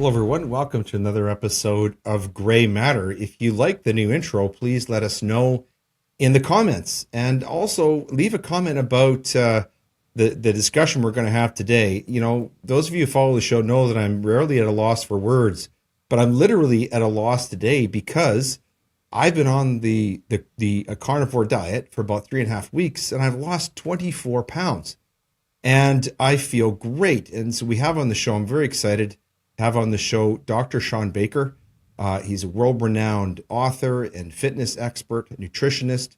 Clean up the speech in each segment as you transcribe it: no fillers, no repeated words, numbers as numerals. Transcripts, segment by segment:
Hello, everyone. Welcome to another episode of Gray Matter. If you like the new intro, please let us know in the comments, and also leave a comment about the discussion we're going to have today. You know, those of you who follow the show know that I'm rarely at a loss for words, but I'm literally at a loss today because I've been on the carnivore diet for about 3.5 weeks, and I've lost 24 pounds, and I feel great. And so we have on the show, I'm very excited to have on the show Dr. Shawn Baker. He's a world-renowned author and fitness expert, nutritionist,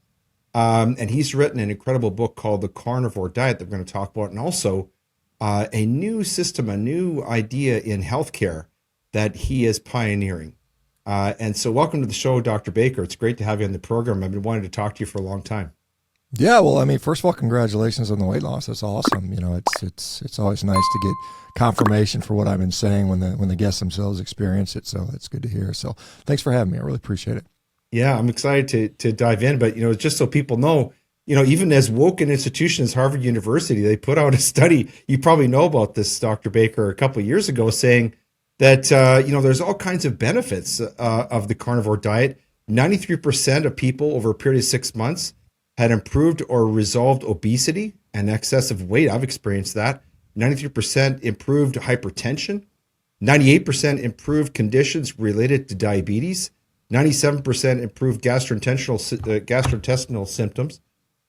and he's written an incredible book called The Carnivore Diet that we're going to talk about, and also a new system, a new idea in healthcare that he is pioneering. And so welcome to the show, Dr. Baker. It's great to have you on the program. I've been wanting to talk to you for a long time. Yeah, well, I mean, first of all, congratulations on the weight loss. That's awesome. You know, it's always nice to get confirmation for what I've been saying when the guests themselves experience it. So that's good to hear. So thanks for having me. I really appreciate it. Yeah, I'm excited to dive in. But, you know, just so people know, you know, even as woke an institution as Harvard University, they put out a study. You probably know about this, Dr. Baker, a couple of years ago, saying that, you know, there's all kinds of benefits of the carnivore diet. 93% of people over a period of 6 months had improved or resolved obesity and excessive weight. I've experienced that. 93% improved hypertension. 98% improved conditions related to diabetes. 97% improved gastrointestinal symptoms.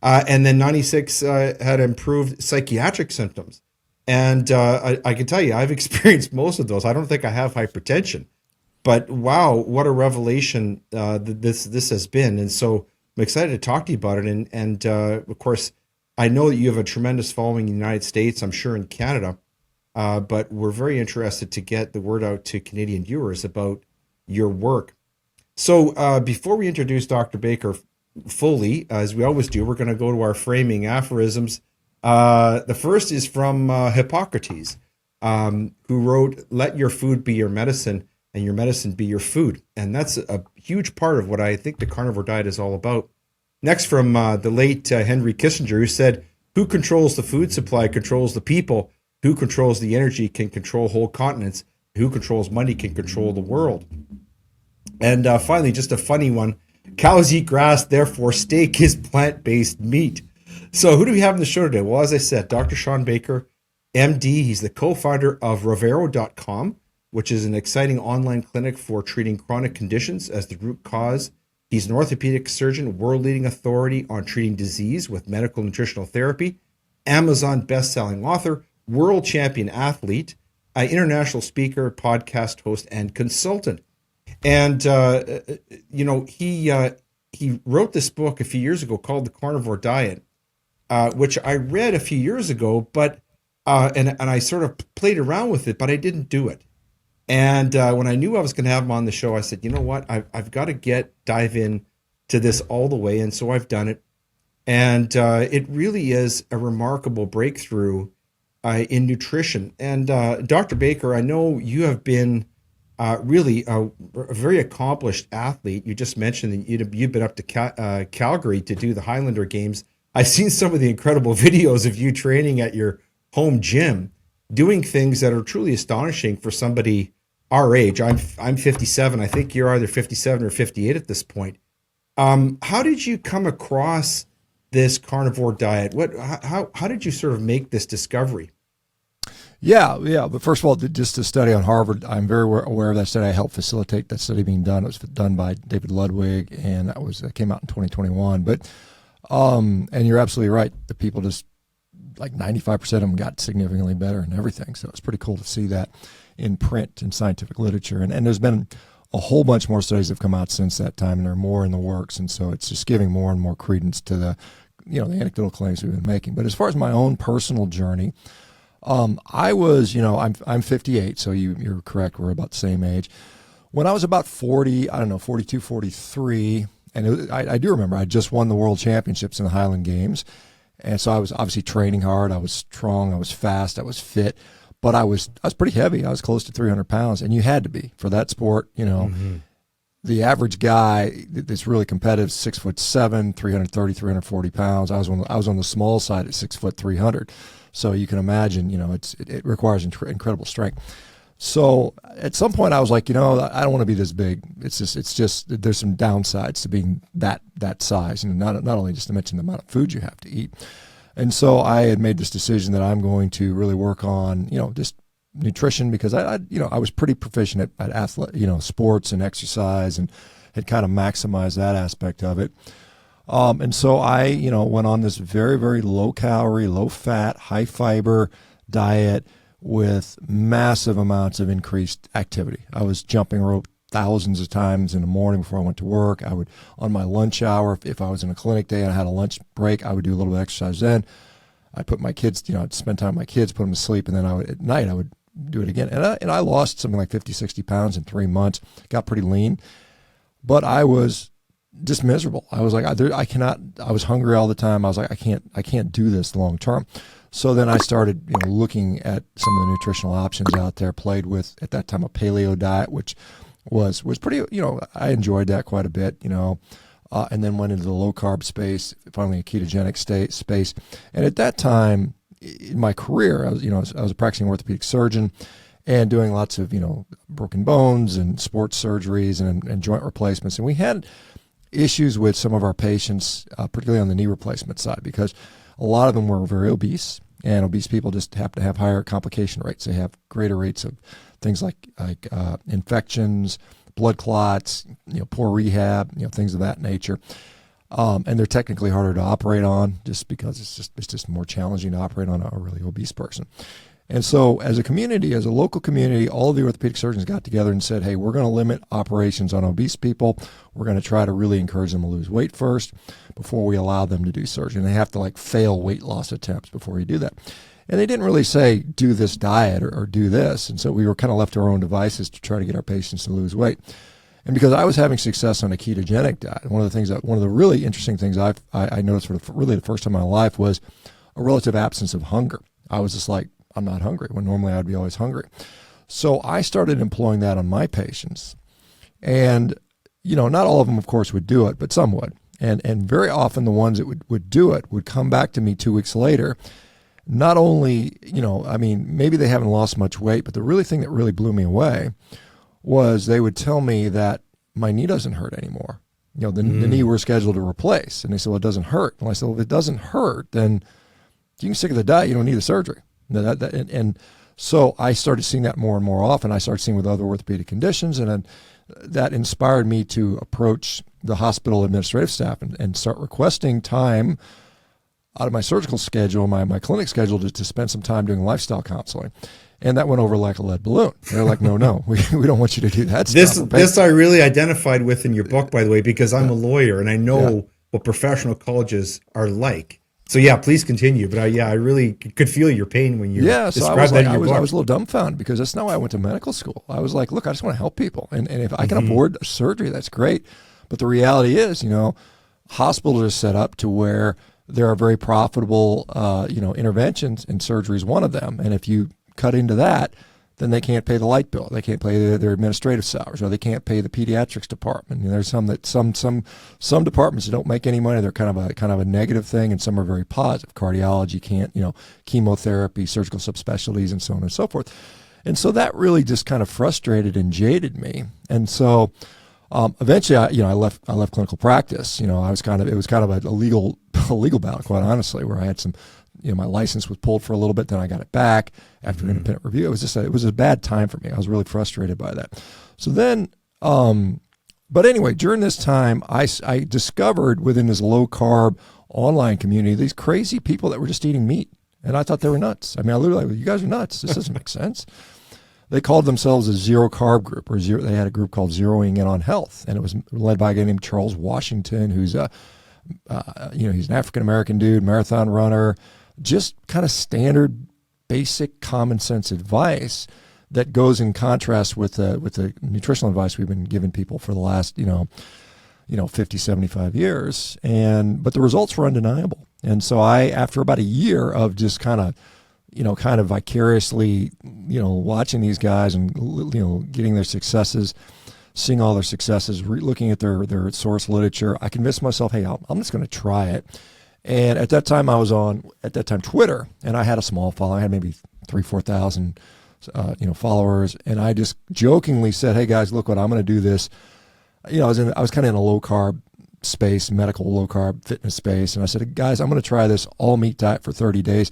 And then 96 had improved psychiatric symptoms. And I can tell you, I've experienced most of those. I don't think I have hypertension. But wow, what a revelation this has been. And so I'm excited to talk to you about it. And of course, I know that you have a tremendous following in the United States, I'm sure in Canada, but we're very interested to get the word out to Canadian viewers about your work. So before we introduce Dr. Baker fully, as we always do, we're going to go to our framing aphorisms. The first is from Hippocrates, who wrote, "Let your food be your medicine and your medicine be your food." And that's a huge part of what I think the carnivore diet is all about. Next, from the late Henry Kissinger, who said, "Who controls the food supply controls the people. Who controls the energy can control whole continents. Who controls money can control the world." And finally, just a funny one. "Cows eat grass, therefore steak is plant-based meat." So who do we have on the show today? Well, as I said, Dr. Shawn Baker, MD. He's the co-founder of Rivero.com, which is an exciting online clinic for treating chronic conditions as the root cause. He's an orthopedic surgeon, world-leading authority on treating disease with medical nutritional therapy, Amazon best-selling author, world champion athlete, international speaker, podcast host, and consultant. And, you know, he wrote this book a few years ago called The Carnivore Diet, which I read a few years ago, but and I sort of played around with it, but I didn't do it. And when I knew I was going to have him on the show, I said, you know what, I've got to dive in to this all the way. And so I've done it. And it really is a remarkable breakthrough in nutrition. And Dr. Baker, I know you have been really a very accomplished athlete. You just mentioned that you've been up to Calgary to do the Highlander Games. I've seen some of the incredible videos of you training at your home gym, doing things that are truly astonishing for somebody our age. I'm 57. I think you're either 57 or 58 at this point. How did you come across this carnivore diet? How did you sort of make this discovery? Yeah. But first of all, just to study on Harvard, I'm very aware of that study. I helped facilitate that study being done. It was done by David Ludwig, and that came out in 2021. But and you're absolutely right. The people just, like 95% of them got significantly better and everything. So it's pretty cool to see that in print and scientific literature. And there's been a whole bunch more studies that have come out since that time, and there are more in the works. And so it's just giving more and more credence to the anecdotal claims we've been making. But as far as my own personal journey, I was, I'm 58, so you're correct. We're about the same age. When I was about 40, 42, 43, and I do remember I just won the world championships in the Highland Games. And so I was obviously training hard. I was strong. I was fast. I was fit. But I was pretty heavy. I was close to 300 pounds. And you had to be for that sport. Mm-hmm. The average guy that's really competitive, 6'7", 330, 340 pounds. I was on the small side at 6 foot 300. So you can imagine, it requires incredible strength. So at some point I was like, I don't want to be this big. It's just there's some downsides to being that size, and not only just to mention the amount of food you have to eat. And so I had made this decision that I'm going to really work on, just nutrition, because I was pretty proficient at sports and exercise, and had kind of maximized that aspect of it. And so I, went on this very, very low calorie, low fat, high fiber diet with massive amounts of increased activity. I was jumping rope thousands of times in the morning before I went to work. I would, on my lunch hour, if I was in a clinic day and I had a lunch break, I would do a little bit of exercise then. I'd put my kids, I'd spend time with my kids, put them to sleep, and then at night I would do it again. And I lost something like 50, 60 pounds in 3 months, got pretty lean, but I was just miserable. I was like, I was hungry all the time. I was like, I can't do this long term. So then I started, looking at some of the nutritional options out there, played with, at that time, a paleo diet, which was pretty, I enjoyed that quite a bit, and then went into the low carb space, finally a ketogenic space. And at that time in my career, I was a practicing orthopedic surgeon and doing lots of, broken bones and sports surgeries and joint replacements. And we had issues with some of our patients, particularly on the knee replacement side, because a lot of them were very obese, and obese people just happen to have higher complication rates. They have greater rates of things like infections, blood clots, poor rehab, things of that nature. And they're technically harder to operate on, just because it's just more challenging to operate on a really obese person. And so as a community, as a local community, all of the orthopedic surgeons got together and said, hey, we're going to limit operations on obese people. We're going to try to really encourage them to lose weight first before we allow them to do surgery. And they have to fail weight loss attempts before you do that. And they didn't really say, do this diet or do this. And so we were kind of left to our own devices to try to get our patients to lose weight. And because I was having success on a ketogenic diet, one of the really interesting things I noticed for really the first time in my life was a relative absence of hunger. I was just like, I'm not hungry, when normally I'd be always hungry. So I started employing that on my patients. And, not all of them, of course, would do it, but some would. And very often the ones that would do it would come back to me 2 weeks later. Not only, maybe they haven't lost much weight, but the really thing that really blew me away was they would tell me that my knee doesn't hurt anymore. The knee we're scheduled to replace. And they said, well, it doesn't hurt. And I said, well, if it doesn't hurt, then you can stick with the diet. You don't need the surgery. And so I started seeing that more and more often. I started seeing with other orthopedic conditions, and then that inspired me to approach the hospital administrative staff and start requesting time out of my surgical schedule, my clinic schedule, to spend some time doing lifestyle counseling. And that went over like a lead balloon. They're like, no, we don't want you to do that stuff. This I really identified with in your book, by the way, because I'm a lawyer and I know what professional colleges are like. So yeah, please continue. But I really could feel your pain when you described that in your book. I was a little dumbfounded, because that's not why I went to medical school. I was like, look, I just want to help people. And if I can afford surgery, that's great. But the reality is, hospitals are set up to where there are very profitable, interventions, and surgery is one of them. And if you cut into that, then they can't pay the light bill. They can't pay their administrative salaries, or they can't pay the pediatrics department. There's some departments that don't make any money. They're kind of a negative thing, and some are very positive. Cardiology can't, chemotherapy, surgical subspecialties, and so on and so forth. And so that really just kind of frustrated and jaded me. And so eventually, I left clinical practice. It was kind of a legal battle, quite honestly, where I had some. My license was pulled for a little bit, then I got it back after an independent review. It was a bad time for me. I was really frustrated by that. So then, but anyway, during this time, I discovered within this low carb online community these crazy people that were just eating meat, and I thought they were nuts. I literally, like, you guys are nuts. This doesn't make sense. They called themselves a zero carb group, or zero. They had a group called Zeroing In on Health, and it was led by a guy named Charles Washington, who's he's an African American dude, marathon runner. Just kind of standard, basic, common sense advice that goes in contrast with the nutritional advice we've been giving people for the last 50, 75 years. But the results were undeniable. And so after about a year of just kind of vicariously, watching these guys and getting their successes, seeing all their successes, looking at their source literature, I convinced myself, hey, I'm just going to try it. And at that time, I was on Twitter, and I had a small following. I had maybe 3,000-4,000 followers. And I just jokingly said, hey guys, look what I'm going to do this. I was kind of in a low carb space, medical low carb fitness space. And I said, guys, I'm going to try this all meat diet for 30 days.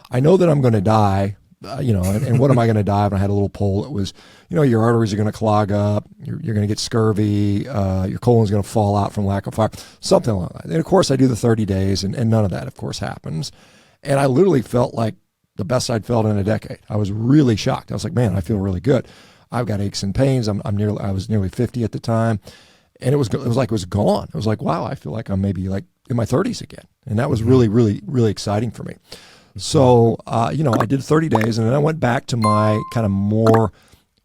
I know that I'm going to die, and what am I going to die? And I had a little poll that was, your arteries are going to clog up, you're going to get scurvy, your colon's going to fall out from lack of fire, something like that. And of course I do the 30 days and none of that of course happens. And I literally felt like the best I'd felt in a decade. I was really shocked. I was like, man, I feel really good. I've got aches and pains. I was nearly 50 at the time. And it was like it was gone. It was like, wow, I feel like I'm maybe like in my 30s again. And that was really, really, really exciting for me. So, I did 30 days and then I went back to my kind of more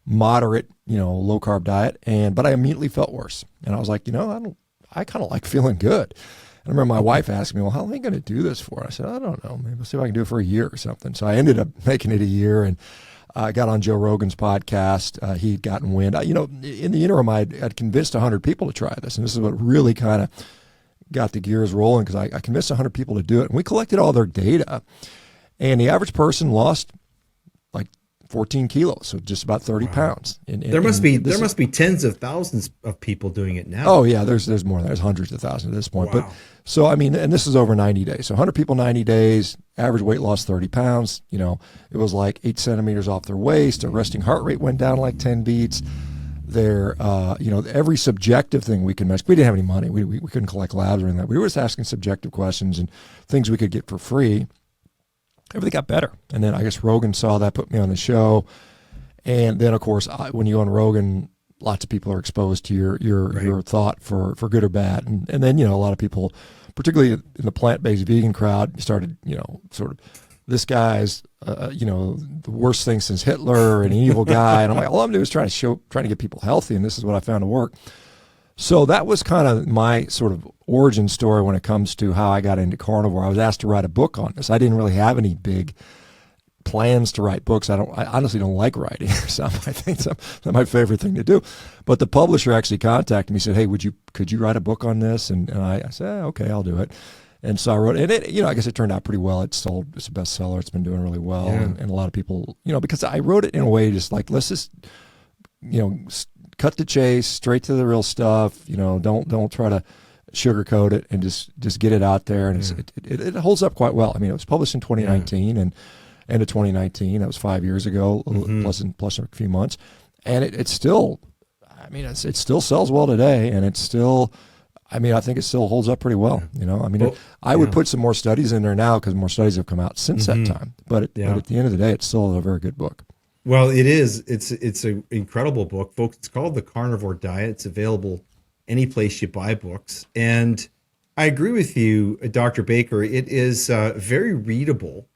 moderate, low carb diet. But I immediately felt worse. And I was like, I kind of like feeling good. And I remember my wife asked me, well, how long are you going to do this for? I said, I don't know. Maybe I'll see if I can do it for a year or something. So I ended up making it a year, and I got on Joe Rogan's podcast. He'd gotten wind. In the interim, I'd convinced 100 people to try this. And this is what really kind of got the gears rolling, because I convinced 100 people to do it. And we collected all their data. And the average person lost like 14 kilos, so just about 30 pounds. There must be tens of thousands of people doing it now. Oh yeah, there's more than that. There's hundreds of thousands at this point. Wow. But so and this is over 90 days. So 100 people, 90 days, average weight loss 30 pounds. It was like 8 centimeters off their waist. Their resting heart rate went down like 10 beats. Their every subjective thing we can measure. We didn't have any money. We couldn't collect labs or anything. We were just asking subjective questions and things we could get for free. Everything got better. And then I guess Rogan saw that, put me on the show. And then, of course, when you go on Rogan, lots of people are exposed to your thought for good or bad. And then, a lot of people, particularly in the plant-based vegan crowd, started, sort of, this guy's, the worst thing since Hitler, an evil guy. And I'm like, all I'm doing is trying to get people healthy. And this is what I found to work. So that was kind of my sort of origin story when it comes to how I got into carnivore. I was asked to write a book on this. I didn't really have any big plans to write books. I honestly don't like writing. I think it's not my favorite thing to do. But the publisher actually contacted me and said, hey, could you write a book on this? And I said, okay, I'll do it. And so I wrote it. And I guess it turned out pretty well. It's a bestseller. It's been doing really well. Yeah. And a lot of people, because I wrote it in a way just like, let's just, cut the chase, straight to the real stuff. Don't try to sugarcoat it, and just get it out there. And it holds up quite well. I mean, it was published in 2019 and end of 2019. That was 5 years ago, plus a few months, and it still, it still sells well today, and it's still, I think it still holds up pretty well. I would put some more studies in there now because more studies have come out since that time. But at the end of the day, it's still a very good book. Well, it is. It's an incredible book, folks. It's called The Carnivore Diet. It's available any place you buy books. And I agree with you, Dr. Baker. It is very readable,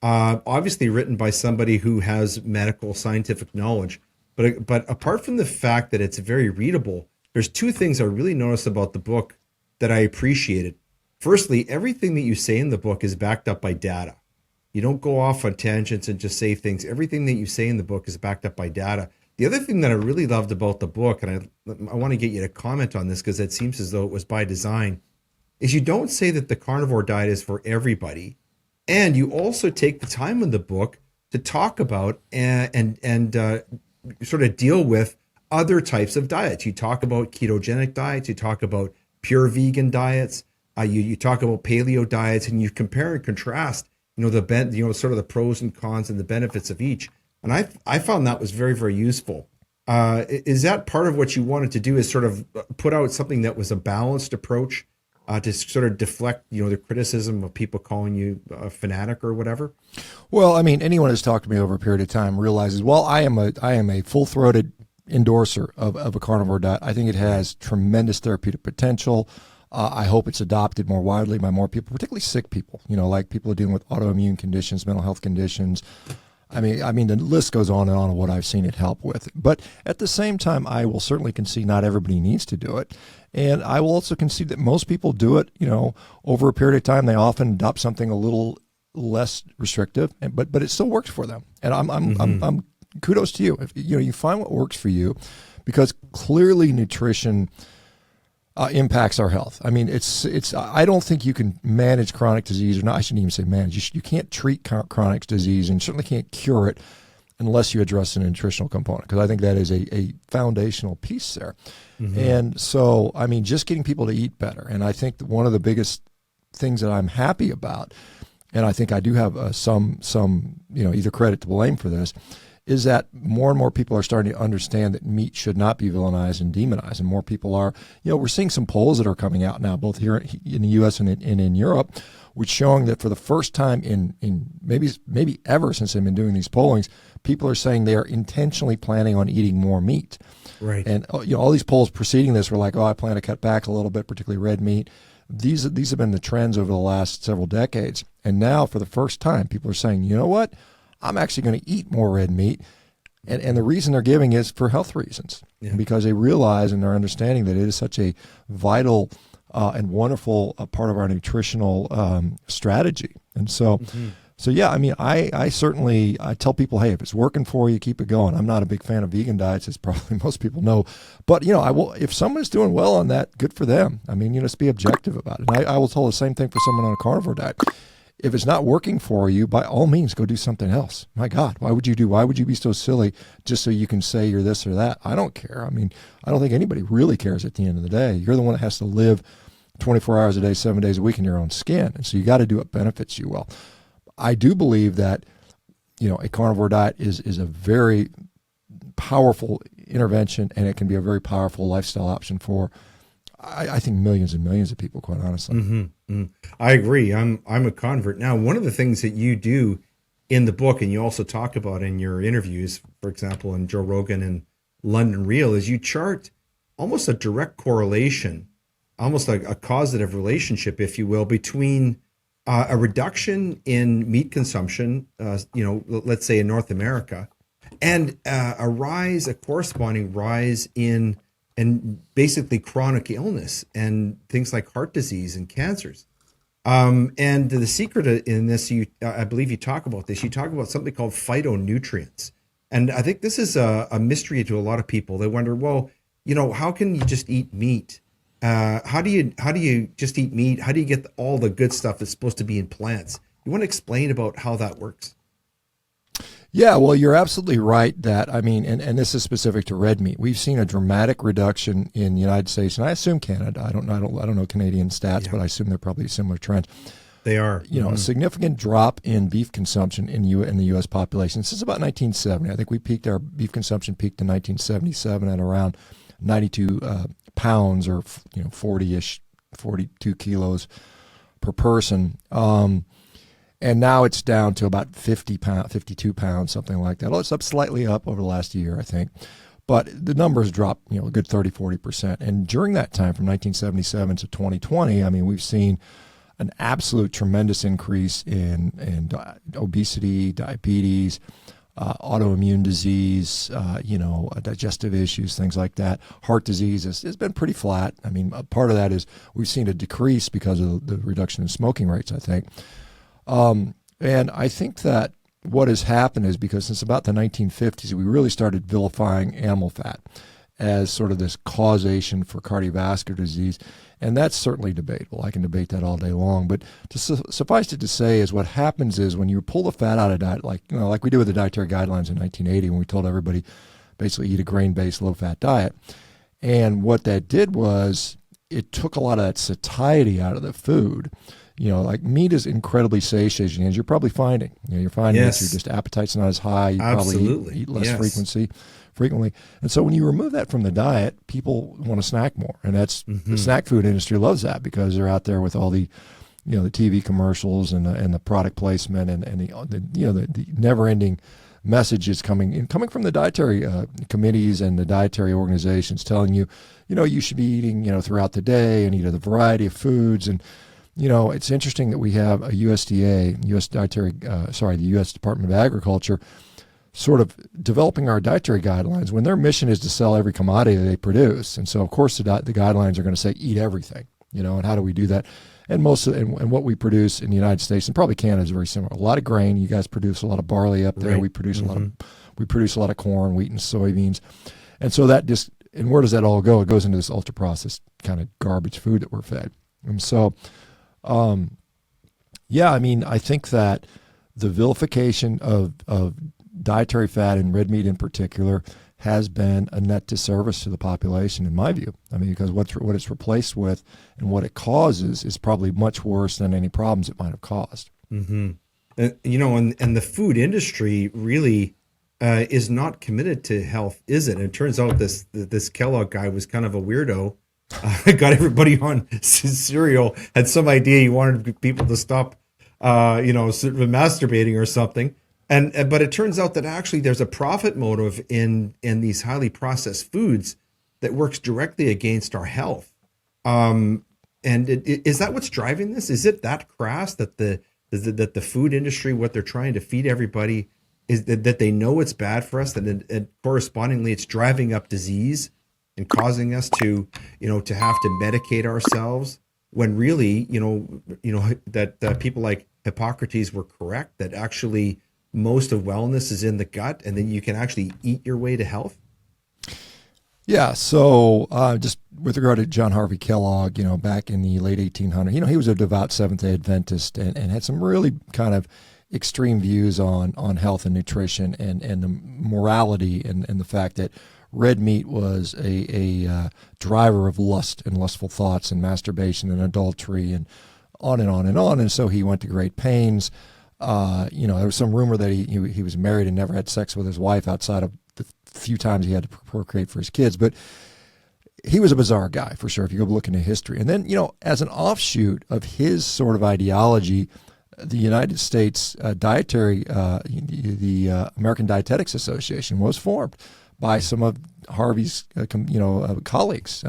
obviously written by somebody who has medical scientific knowledge. But apart from the fact that it's very readable, there's two things I really noticed about the book that I appreciated. Firstly, everything that you say in the book is backed up by data. You don't go off on tangents and just say things. Everything that you say in the book is backed up by data. The other thing that I really loved about the book, and I want to get you to comment on this because it seems as though it was by design, is you don't say that the carnivore diet is for everybody. And you also take the time in the book to talk about and sort of deal with other types of diets. You talk about ketogenic diets. You talk about pure vegan diets. You talk about paleo diets, and you compare and contrast sort of the pros and cons and the benefits of each. And I found that was very, very useful. Is that part of what you wanted to do, is sort of put out something that was a balanced approach to sort of deflect, the criticism of people calling you a fanatic or whatever? Well, anyone who's talked to me over a period of time realizes, I am a full-throated endorser of a carnivore diet. I think it has tremendous therapeutic potential. I hope it's adopted more widely by more people, particularly sick people, like people who are dealing with autoimmune conditions, mental health conditions. The list goes on and on of what I've seen it help with. But at the same time, I will certainly concede not everybody needs to do it. And I will also concede that most people do it, over a period of time. They often adopt something a little less restrictive, but it still works for them. And I'm kudos to you. If you find what works for you, because clearly nutrition impacts our health. I don't think you can manage chronic disease, or not, I shouldn't even say manage. You can't treat chronic disease, and certainly can't cure it unless you address the nutritional component, because I think that is a foundational piece there. Mm-hmm. And so, I mean, just getting people to eat better. And I think that one of the biggest things that I'm happy about, and I think I do have some either credit to blame for this, is that more and more people are starting to understand that meat should not be villainized and demonized. And more people are, we're seeing some polls that are coming out now, both here in the U.S. and in Europe, which showing that for the first time in maybe ever since they've been doing these pollings, people are saying they are intentionally planning on eating more meat. Right. And all these polls preceding this were like, I plan to cut back a little bit, particularly red meat. These have been the trends over the last several decades. And now for the first time, people are saying, you know what? I'm actually going to eat more red meat. And the reason they're giving is for health reasons, because they realize and they're understanding that it is such a vital and wonderful part of our nutritional strategy. And so, yeah, I mean, I certainly tell people, hey, if it's working for you, keep it going. I'm not a big fan of vegan diets, as probably most people know. But, I will, if someone's doing well on that, good for them. I mean, just be objective about it. And I will tell the same thing for someone on a carnivore diet. If it's not working for you, by all means, go do something else. My God, why would you be so silly just so you can say you're this or that? I don't care. I mean, I don't think anybody really cares at the end of the day. You're the one that has to live 24 hours a day, 7 days a week in your own skin. And so you got to do what benefits you well. I do believe that, a carnivore diet is a very powerful intervention, and it can be a very powerful lifestyle option for, I think, millions and millions of people, quite honestly. Mm-hmm. Mm-hmm. I agree. I'm a convert. Now, one of the things that you do in the book, and you also talk about in your interviews, for example, in Joe Rogan and London Real, is you chart almost a direct correlation, almost like a causative relationship, if you will, between a reduction in meat consumption, let's say in North America, and a corresponding rise in and basically chronic illness and things like heart disease and cancers. And the secret in this, I believe you talk about this. You talk about something called phytonutrients. And I think this is a mystery to a lot of people. They wonder, well, how can you just eat meat? How do you just eat meat? How do you get all the good stuff that's supposed to be in plants? You want to explain about how that works? Yeah, well, you're absolutely right that, I mean, and this is specific to red meat. We've seen a dramatic reduction in the United States, and I assume Canada. I don't know Canadian stats, but I assume they're probably similar trends. They are. A significant drop in beef consumption in the U.S. population since about 1970. I think our beef consumption peaked in 1977 at around 92 pounds, or 40-ish, 42 kilos per person. And now it's down to about 52 pounds, something like that. It's slightly up over the last year, I think. But the numbers dropped, a good 30, 40%. And during that time, from 1977 to 2020, I mean, we've seen an absolute tremendous increase in obesity, diabetes, autoimmune disease, digestive issues, things like that. Heart disease has been pretty flat. I mean, a part of that is we've seen a decrease because of the reduction in smoking rates, I think. And I think that what has happened is because since about the 1950s, we really started vilifying animal fat as sort of this causation for cardiovascular disease. And that's certainly debatable. I can debate that all day long. But to suffice it to say is what happens is when you pull the fat out of diet, like we did with the dietary guidelines in 1980, when we told everybody basically eat a grain-based low-fat diet. And what that did was it took a lot of that satiety out of the food. Like meat is incredibly satiating, as you're probably finding. You're finding that your just appetite's not as high. You probably eat less frequently. And so when you remove that from the diet, people want to snack more. And that's the snack food industry loves that because they're out there with all the, the TV commercials and the product placement and the never-ending messages coming from the dietary committees and the dietary organizations telling you, you should be eating, throughout the day and eat a variety of foods. And it's interesting that we have a USDA, the U.S. Department of Agriculture, sort of developing our dietary guidelines when their mission is to sell every commodity they produce. And so, of course, the guidelines are going to say eat everything, and how do we do that? And and what we produce in the United States, and probably Canada, is very similar. A lot of grain. You guys produce a lot of barley up there. Right. We produce a lot of corn, wheat, and soybeans. And so and where does that all go? It goes into this ultra-processed kind of garbage food that we're fed. And so, I mean, I think that the vilification of dietary fat and red meat in particular has been a net disservice to the population, in my view. I mean, because what it's replaced with and what it causes is probably much worse than any problems it might have caused. Mm-hmm. And the food industry really is not committed to health, is it? And it turns out this Kellogg guy was kind of a weirdo. Got everybody on cereal, had some idea he wanted people to stop, masturbating or something. But it turns out that actually there's a profit motive in these highly processed foods that works directly against our health. Is that what's driving this? Is it that crass that the food industry, what they're trying to feed everybody, is that they know it's bad for us, and correspondingly it's driving up disease and causing us to have to medicate ourselves, when really that people like Hippocrates were correct, that actually most of wellness is in the gut, and then you can actually eat your way to health. Yeah. So just with regard to John Harvey Kellogg, back in the late 1800s, he was a devout Seventh-day Adventist and had some really kind of extreme views on health and nutrition and the morality and the fact that red meat was a driver of lust and lustful thoughts and masturbation and adultery and on and on and on. And so he went to great pains. There was some rumor that he was married and never had sex with his wife outside of the few times he had to procreate for his kids. But he was a bizarre guy, for sure, if you go look into history. And then, as an offshoot of his sort of ideology, the United States the American Dietetics Association was formed by some of Harvey's, colleagues,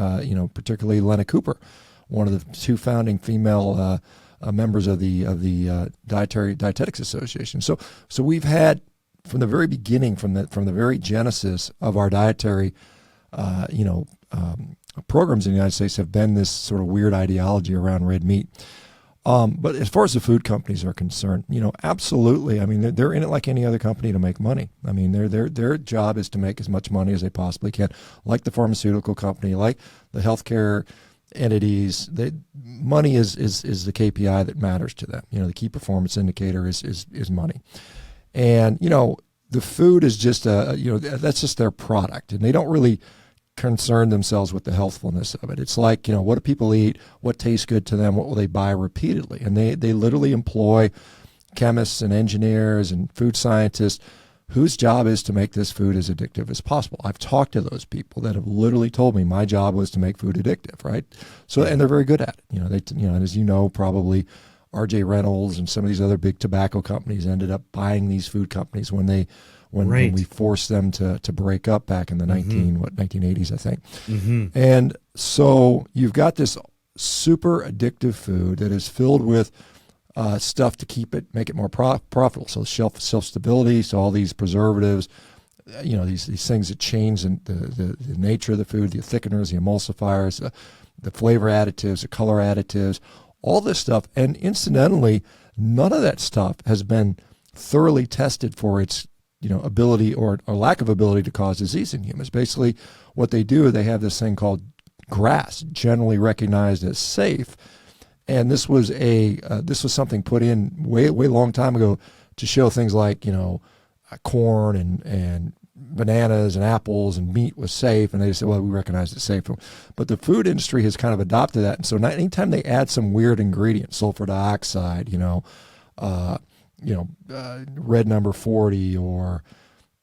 particularly Lena Cooper, one of the two founding female members of the Dietetics Association. So we've had, from the very beginning, from the very genesis of our dietary, programs in the United States, have been this sort of weird ideology around red meat. But as far as the food companies are concerned, absolutely. I mean, they're in it like any other company to make money. I mean, their job is to make as much money as they possibly can, like the pharmaceutical company, like the healthcare entities. Money is the KPI that matters to them. The key performance indicator is money. And, the food is just that's just their product, and they don't really concern themselves with the healthfulness of it. It's like, what do people eat? What tastes good to them? What will they buy repeatedly? And they literally employ chemists and engineers and food scientists whose job is to make this food as addictive as possible. I've talked to those people that have literally told me my job was to make food addictive, right? So, and they're very good at it. And as probably R.J. Reynolds and some of these other big tobacco companies ended up buying these food companies when we forced them to break up back in the 1980s, I think. Mm-hmm. And so you've got this super addictive food that is filled with stuff to make it more profitable. So shelf stability, so all these preservatives, these things that change the nature of the food, the thickeners, the emulsifiers, the flavor additives, the color additives, all this stuff. And incidentally, none of that stuff has been thoroughly tested for its ability or lack of ability to cause disease in humans. Basically, what they do, they have this thing called GRAS, generally recognized as safe. And this was something put in way long time ago to show things like corn and bananas and apples and meat was safe, and they said, well, we recognize it's safe. But the food industry has kind of adopted that, and so anytime they add some weird ingredient, sulfur dioxide, red number 40 or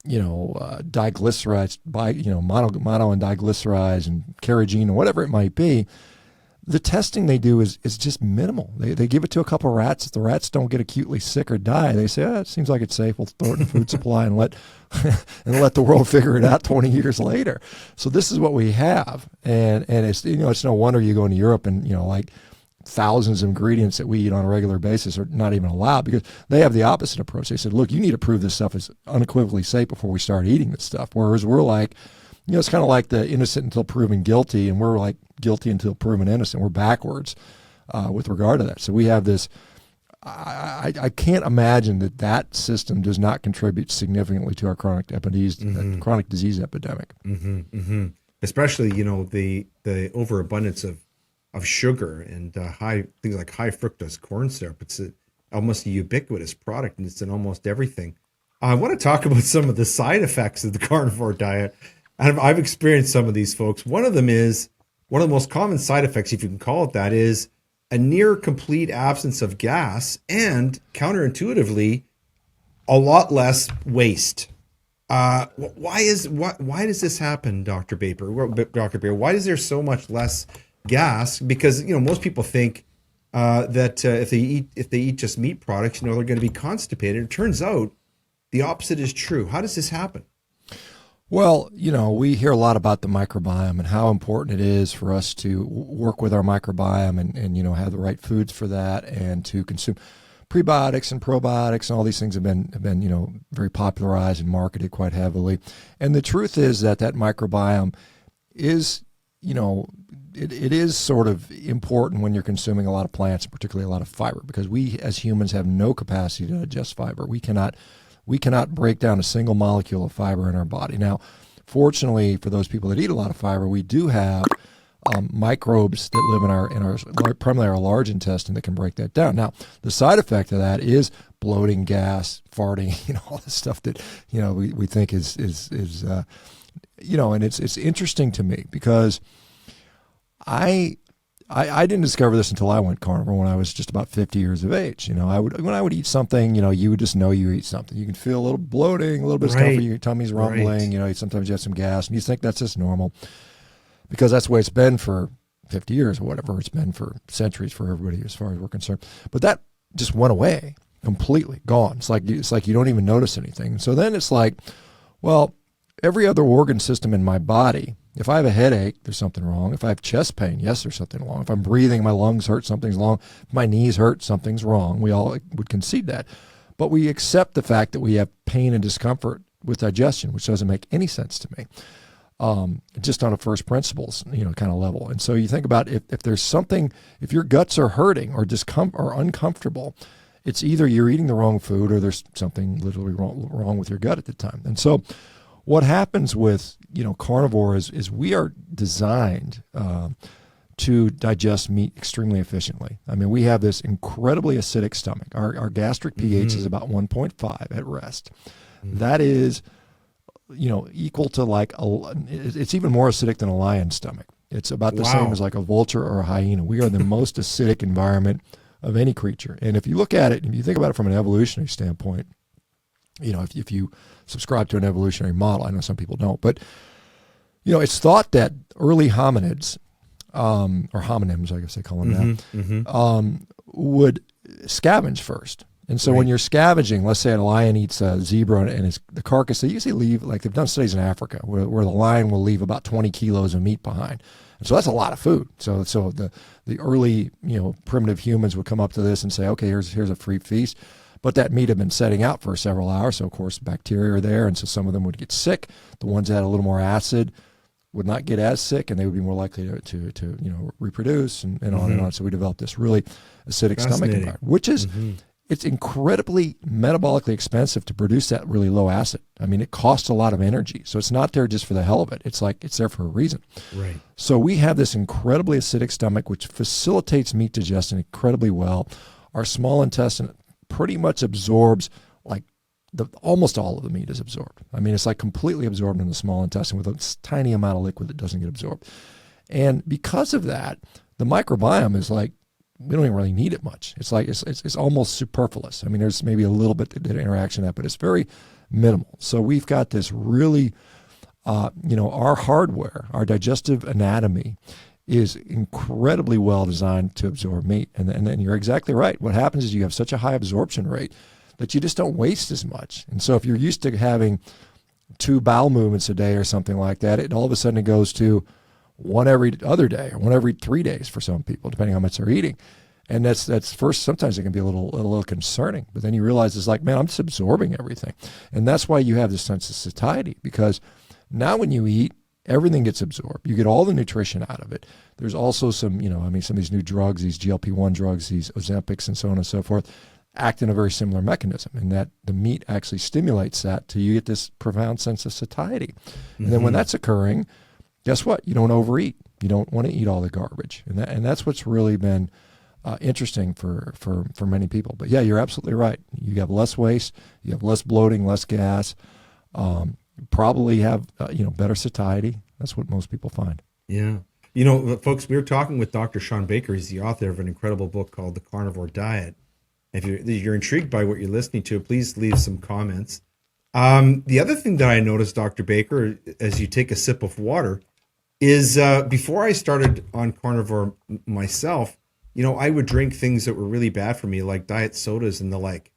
diglycerides, mono and diglycerides and carrageenan, or whatever it might be, the testing they do is just minimal. They give it to a couple of rats. If the rats don't get acutely sick or die, they say, it seems like it's safe. We'll throw it in the food supply and let the world figure it out 20 years later. So this is what we have. And it's, it's no wonder you go into Europe and, like thousands of ingredients that we eat on a regular basis are not even allowed, because they have the opposite approach. They said, look, you need to prove this stuff is unequivocally safe before we start eating this stuff. Whereas we're like, it's kind of like the innocent until proven guilty, and we're like guilty until proven innocent. We're backwards with regard to that. So we have this, I can't imagine that system does not contribute significantly to our chronic disease epidemic. Mm-hmm, mm-hmm. Especially, the overabundance of sugar and things like high fructose corn syrup. It's almost a ubiquitous product, and it's in almost everything. I want to talk about some of the side effects of the carnivore diet. And I've experienced some of these folks. One of them is one of the most common side effects, if you can call it that, is a near complete absence of gas and counterintuitively a lot less waste. Why does this happen, Dr. Baker? Dr. Baker, why is there so much less gas? Because most people think that if they eat just meat products, they're going to be constipated. It turns out the opposite is true. How does this happen? Well, we hear a lot about the microbiome and how important it is for us to work with our microbiome and have the right foods for that, and to consume prebiotics and probiotics, and all these things have been very popularized and marketed quite heavily. And the truth is that microbiome is, it is sort of important when you're consuming a lot of plants, and particularly a lot of fiber, because we as humans have no capacity to digest fiber. We cannot break down a single molecule of fiber in our body. Now, fortunately for those people that eat a lot of fiber, we do have microbes that live in our primarily our large intestine that can break that down. Now, the side effect of that is bloating, gas, farting, all the stuff that we think is and it's interesting to me because I didn't discover this until I went carnivore when I was just about 50 years of age. When I would eat something, you would just know you eat something. You can feel a little bloating, a little bit of discomfort, your tummy's rumbling, sometimes you have some gas, and you think that's just normal because that's the way it's been for 50 years or whatever. It's been for centuries for everybody as far as we're concerned. But that just went away, completely gone. It's like you don't even notice anything. And so then it's like, well, every other organ system in my body, if I have a headache, there's something wrong. If I have chest pain, yes, there's something wrong. If I'm breathing, my lungs hurt, something's wrong. If my knees hurt, something's wrong. We all would concede that. But we accept the fact that we have pain and discomfort with digestion, which doesn't make any sense to me, just on a first principles, kind of level. And so you think about if there's something, if your guts are hurting or or uncomfortable, it's either you're eating the wrong food or there's something literally wrong with your gut at the time. And so what happens with carnivore is we are designed to digest meat extremely efficiently. I mean, we have this incredibly acidic stomach. Our gastric pH is about 1.5 at rest. That is, equal to it's even more acidic than a lion's stomach. It's about the same as like a vulture or a hyena. We are the most acidic environment of any creature. And if you look at it, if you think about it from an evolutionary standpoint, if you subscribe to an evolutionary model, I know some people don't, but it's thought that early hominids, or homonyms, I guess they call them now, would scavenge first. And so when you're scavenging, let's say a lion eats a zebra and the carcass, they usually leave, like they've done studies in Africa, where the lion will leave about 20 kilos of meat behind. And so that's a lot of food. So the early, primitive humans would come up to this and say, okay, here's a free feast. But that meat had been setting out for several hours, so of course bacteria are there, and so some of them would get sick. The ones that had a little more acid would not get as sick, and they would be more likely to reproduce and on and on. So we developed this really acidic stomach environment, which is it's incredibly metabolically expensive to produce that really low acid. I mean, it costs a lot of energy, so it's not there just for the hell of it. It's there for a reason. Right. So we have this incredibly acidic stomach, which facilitates meat digestion incredibly well. Our small intestine pretty much absorbs almost all of the meat is absorbed. I mean, it's completely absorbed in the small intestine with a tiny amount of liquid that doesn't get absorbed. And because of that, the microbiome is we don't even really need it much. It's it's almost superfluous. I mean, there's maybe a little bit of interaction in that, but it's very minimal. So we've got this really, our hardware, our digestive anatomy is incredibly well designed to absorb meat. And then you're exactly right. What happens is you have such a high absorption rate that you just don't waste as much. And so if you're used to having 2 bowel movements a day or something like that, it all of a sudden it goes to 1 every other day or 1 every 3 days for some people, depending on how much they're eating. And that's first, sometimes it can be a little concerning, but then you realize it's man, I'm just absorbing everything. And that's why you have this sense of satiety, because now when you eat, everything gets absorbed. You get all the nutrition out of it. There's also some, some of these new drugs, these GLP-1 drugs, these Ozempics and so on and so forth, act in a very similar mechanism, in that the meat actually stimulates that till you get this profound sense of satiety. And then when that's occurring, guess what? You don't overeat. You don't want to eat all the garbage. And that's what's really been interesting for many people. But yeah, you're absolutely right. You have less waste, you have less bloating, less gas. Probably have better satiety. That's what most people find. Yeah. Folks, we were talking with Dr. Shawn Baker. He's the author of an incredible book called The Carnivore Diet. If you're intrigued by what you're listening to, please leave some comments. The other thing that I noticed, Dr. Baker, as you take a sip of water, is before I started on carnivore myself, I would drink things that were really bad for me, like diet sodas and the like.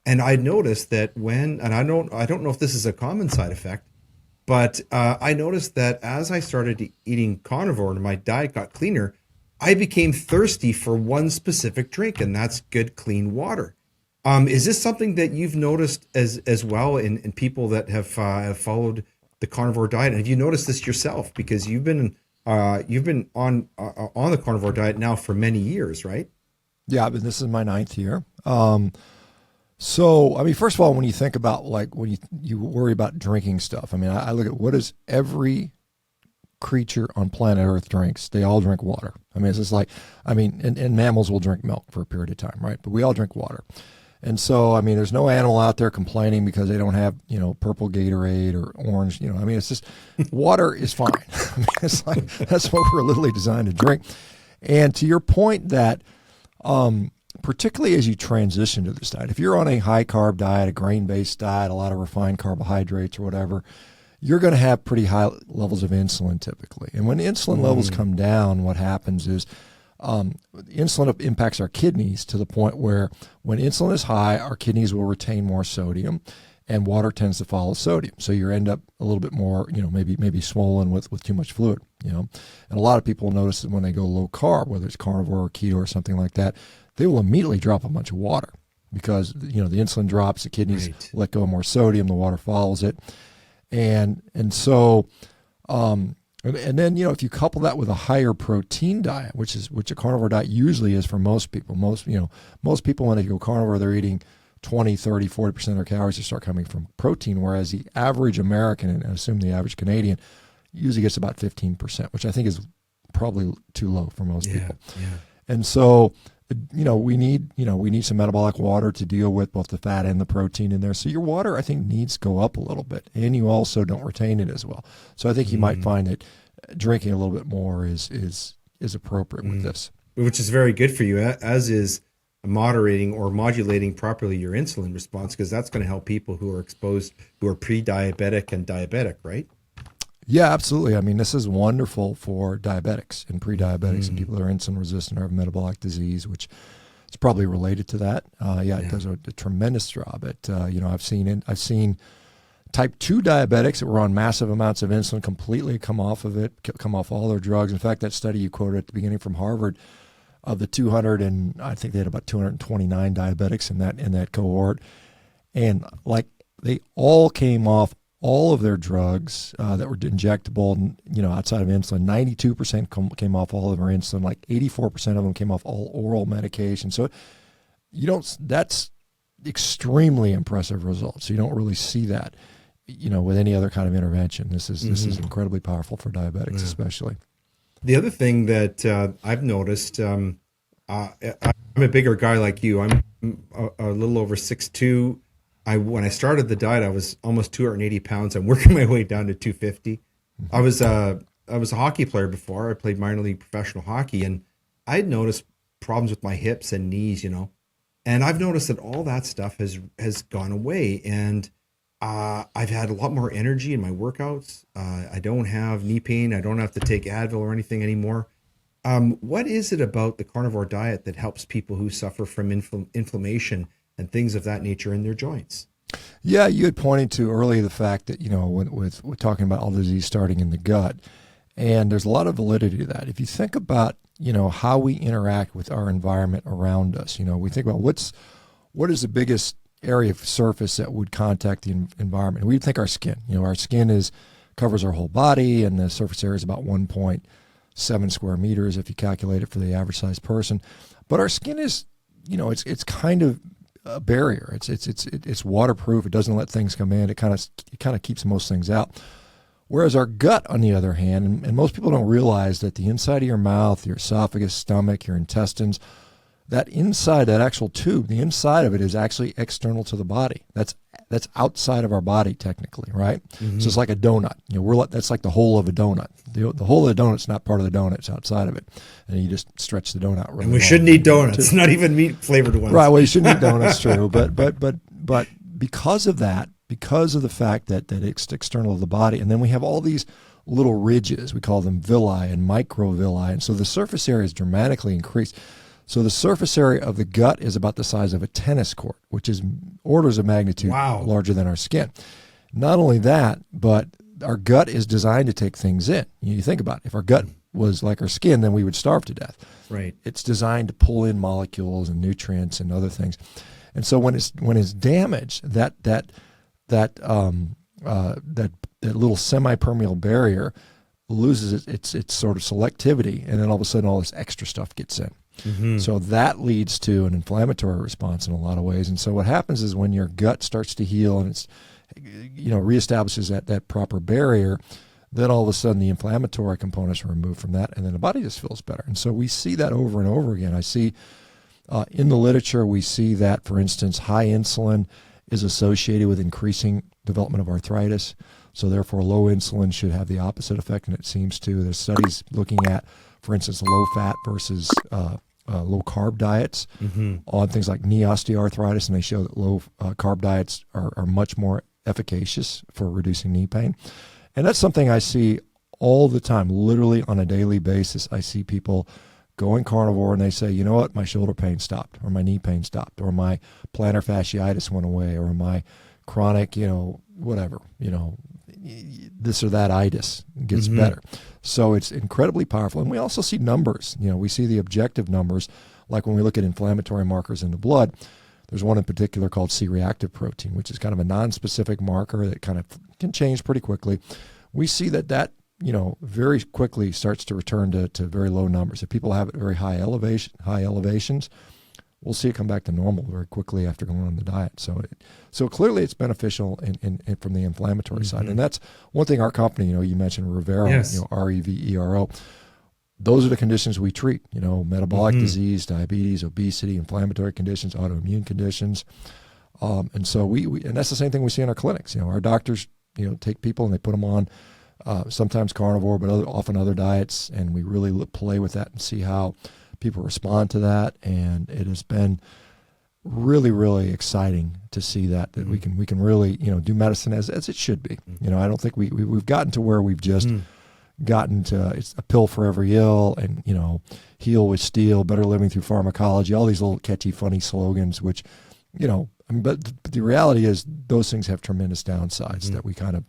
And I noticed that I don't know if this is a common side effect, but I noticed that as I started eating carnivore and my diet got cleaner, I became thirsty for one specific drink, and that's good, clean water. Is this something that you've noticed as well in people that have followed the carnivore diet? And have you noticed this yourself? Because you've been on the carnivore diet now for many years, right? Yeah, but this is my 9th year. So, I mean, first of all, when you think about when you worry about drinking stuff, I mean, I look at what does every creature on planet Earth drinks. They all drink water. I mean, it's just and mammals will drink milk for a period of time, right? But we all drink water. And so, I mean, there's no animal out there complaining because they don't have, purple Gatorade or orange, I mean, it's just water is fine. I mean, it's like, that's what we're literally designed to drink. And to your point that, particularly as you transition to this diet, if you're on a high carb diet, a grain-based diet, a lot of refined carbohydrates or whatever, you're going to have pretty high levels of insulin typically. And when insulin levels come down, what happens is insulin impacts our kidneys to the point where when insulin is high, our kidneys will retain more sodium, and water tends to follow sodium. So you end up a little bit more, maybe swollen with too much fluid, And a lot of people notice that when they go low carb, whether it's carnivore or keto or something like that, they will immediately drop a bunch of water because, the insulin drops, the kidneys let go of more sodium, the water follows it. And so, and then, if you couple that with a higher protein diet, which a carnivore diet usually is for most people, most people when they go carnivore, they're eating 20, 30, 40% of their calories to start coming from protein, whereas the average American, and I assume the average Canadian, usually gets about 15%, which I think is probably too low for most people. Yeah. And so, we need some metabolic water to deal with both the fat and the protein in there. So your water, I think, needs to go up a little bit, and you also don't retain it as well. So I think you might find that drinking a little bit more is appropriate with this, which is very good for you, as is moderating or modulating properly your insulin response, because that's going to help people who are pre-diabetic and diabetic, right? Yeah, absolutely. I mean, this is wonderful for diabetics and pre-diabetics and people that are insulin resistant or have metabolic disease, which is probably related to that. It does a tremendous job at, I've seen type 2 diabetics that were on massive amounts of insulin completely come off of it, come off all their drugs. In fact, that study you quoted at the beginning from Harvard, of the 200, and I think they had about 229 diabetics in that cohort, and they all came off all of their drugs that were injectable, outside of insulin. 92% came off all of their insulin. Like 84% of them came off all oral medication. So that's extremely impressive results. You don't really see that, with any other kind of intervention. This is incredibly powerful for diabetics, especially. The other thing that I've noticed, I'm a bigger guy like you. I'm a little over 6'2". When I started the diet, I was almost 280 pounds. I'm working my way down to 250. I was a hockey player before. I played minor league professional hockey, and I had noticed problems with my hips and knees, and I've noticed that all that stuff has gone away, and I've had a lot more energy in my workouts. I don't have knee pain. I don't have to take Advil or anything anymore. What is it about the carnivore diet that helps people who suffer from inflammation and things of that nature in their joints? Yeah, you had pointed to earlier the fact that, with we're talking about all the disease starting in the gut, and there's a lot of validity to that. If you think about, how we interact with our environment around us, we think about what is the biggest area of surface that would contact the environment. We think our skin. Our skin covers our whole body, and the surface area is about 1.7 square meters if you calculate it for the average sized person. But our skin is, it's kind of a barrier. It's waterproof. It doesn't let things come in. It kind of keeps most things out. Whereas our gut, on the other hand, and most people don't realize that the inside of your mouth, your esophagus, stomach, your intestines, that inside, that actual tube, the inside of it is actually external to the body. That's outside of our body technically, right? Mm-hmm. So it's like a donut. That's like the whole of a donut. The whole of the donut's not part of the donut; it's outside of it, and you just stretch the donut. Really and we long. shouldn't eat donuts, not even meat flavored ones. Right. Well, you shouldn't eat donuts, true. But because of that, because of the fact that it's external to the body, and then we have all these little ridges. We call them villi and microvilli, and so the surface area is dramatically increased. So the surface area of the gut is about the size of a tennis court, which is orders of magnitude larger than our skin. Not only that, but our gut is designed to take things in. You think about it. If our gut was like our skin, then we would starve to death. Right. It's designed to pull in molecules and nutrients and other things. And so when it's damaged, that little semi-permeable barrier loses its sort of selectivity, and then all of a sudden all this extra stuff gets in. Mm-hmm. So that leads to an inflammatory response in a lot of ways. And so what happens is when your gut starts to heal and it's reestablishes that proper barrier, then all of a sudden the inflammatory components are removed from that, and then the body just feels better. And so we see that over and over again. I see in the literature, we see that, for instance, high insulin is associated with increasing development of arthritis. So therefore, low insulin should have the opposite effect, and it seems to. There's studies looking at, for instance, low-fat versus low-carb diets on things like knee osteoarthritis, and they show that low-carb diets are much more efficacious for reducing knee pain. And that's something I see all the time, literally on a daily basis. I see people going carnivore, and they say, you know what, my shoulder pain stopped, or my knee pain stopped, or my plantar fasciitis went away, or my chronic, whatever, this or that itis gets better. So it's incredibly powerful. And we also see numbers. We see the objective numbers, like when we look at inflammatory markers in the blood. There's one in particular called C-reactive protein, which is kind of a non-specific marker that kind of can change pretty quickly. We see that very quickly starts to return to very low numbers. If people have very high elevations, we'll see it come back to normal very quickly after going on the diet. So clearly it's beneficial in from the inflammatory side. And that's one thing our company, you mentioned Revero, yes. Revero. Those are the conditions we treat, metabolic disease, diabetes, obesity, inflammatory conditions, autoimmune conditions. And so and that's the same thing we see in our clinics. Our doctors, take people and they put them on sometimes carnivore, but often other diets, and we really play with that and see how people respond to that. And it has been really, really exciting to see that we can really, do medicine as it should be. I don't think we've gotten to where we've just gotten to it's a pill for every ill, and heal with steel, better living through pharmacology, all these little catchy, funny slogans, which but the reality is those things have tremendous downsides that we kind of